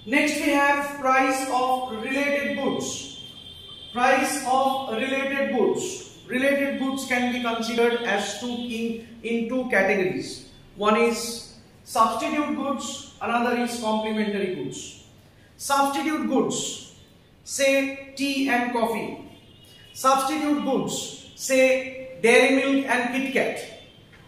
Next we have price of related goods. Price of related goods. Related goods can be considered as in two categories. One is substitute goods, another is complementary goods. Substitute goods, say tea and coffee. Substitute goods, say dairy milk and Kit Kat.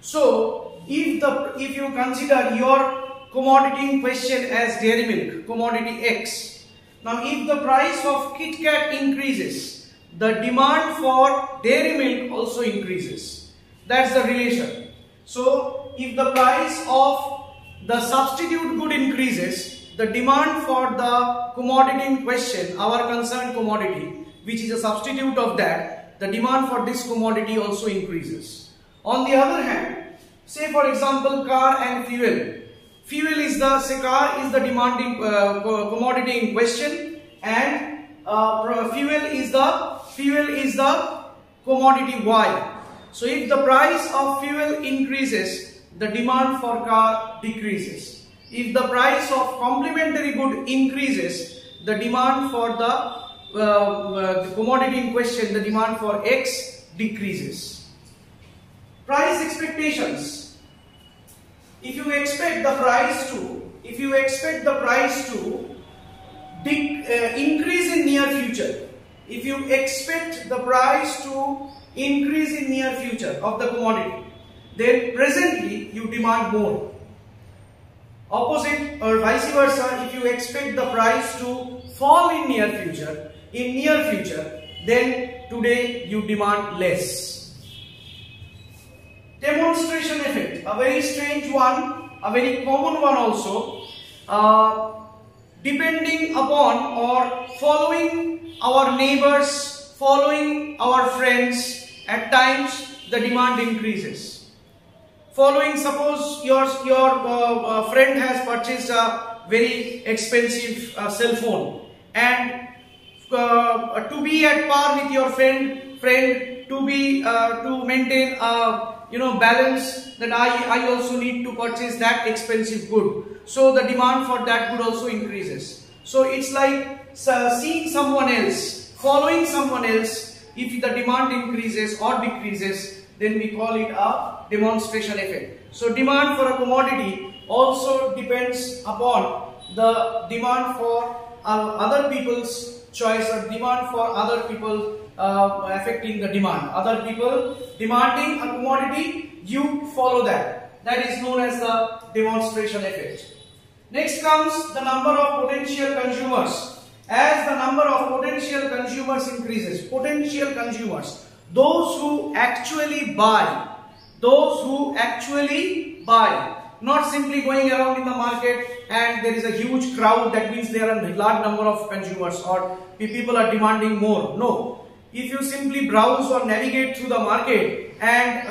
So if you consider your commodity in question as dairy milk, commodity X. Now if the price of Kit Kat increases, the demand for dairy milk also increases. That's the relation. So if the price of the substitute good increases, the demand for the commodity in question, our concerned commodity, which is a substitute of that, the demand for this commodity also increases. On the other hand, say for example car and fuel. Fuel is the, say car is the demanding commodity in question, and fuel is the commodity Y. So if the price of fuel increases, the demand for car decreases. If the price of complementary good increases, the demand for the commodity in question, the demand for X decreases. Price expectations. If you expect the price to increase in near future, if you expect the price to increase in near future of the commodity, then presently you demand more. Opposite or vice versa, if you expect the price to fall in near future, then today you demand less. Demonstration effect, a very strange one, a very common one also. Depending upon or following our neighbors, following our friends, at times the demand increases. Following, suppose your friend has purchased a very expensive cell phone, and to be at par with your friend to maintain a balance, that I also need to purchase that expensive good. So the demand for that good also increases. So it's like seeing someone else, following someone else. If the demand increases or decreases, then we call it a demonstration effect. So demand for a commodity also depends upon the demand for other people's choice, or demand for other people affecting the demand. Other people demanding a commodity, you follow that. That is known as the demonstration effect. Next comes the number of potential consumers. As the number of potential consumers increases, potential consumers, those who actually buy, not simply going around in the market and there is a huge crowd, that means there are a large number of consumers or people are demanding more. No. If you simply browse or navigate through the market and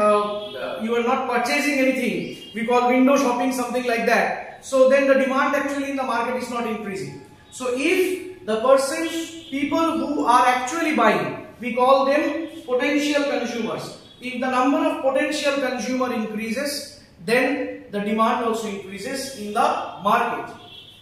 you are not purchasing anything, we call window shopping, something like that. So then the demand actually in the market is not increasing. So if the people who are actually buying, we call them potential consumers. If the number of potential consumer increases, then the demand also increases in the market.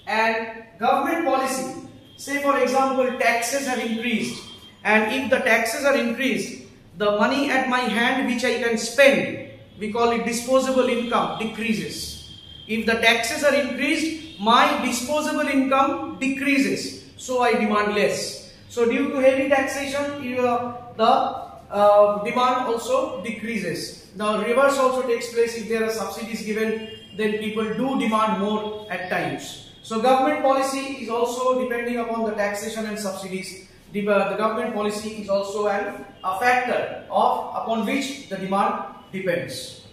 And government policy, say for example taxes have increased, and if the taxes are increased, the money at my hand which I can spend, we call it disposable income, decreases. If the taxes are increased, my disposable income decreases, so I demand less. So due to heavy taxation, the demand also decreases. The reverse also takes place. If there are subsidies given, then people do demand more at times. So government policy is also depending upon the taxation and subsidies. The government policy is also a factor upon which the demand depends.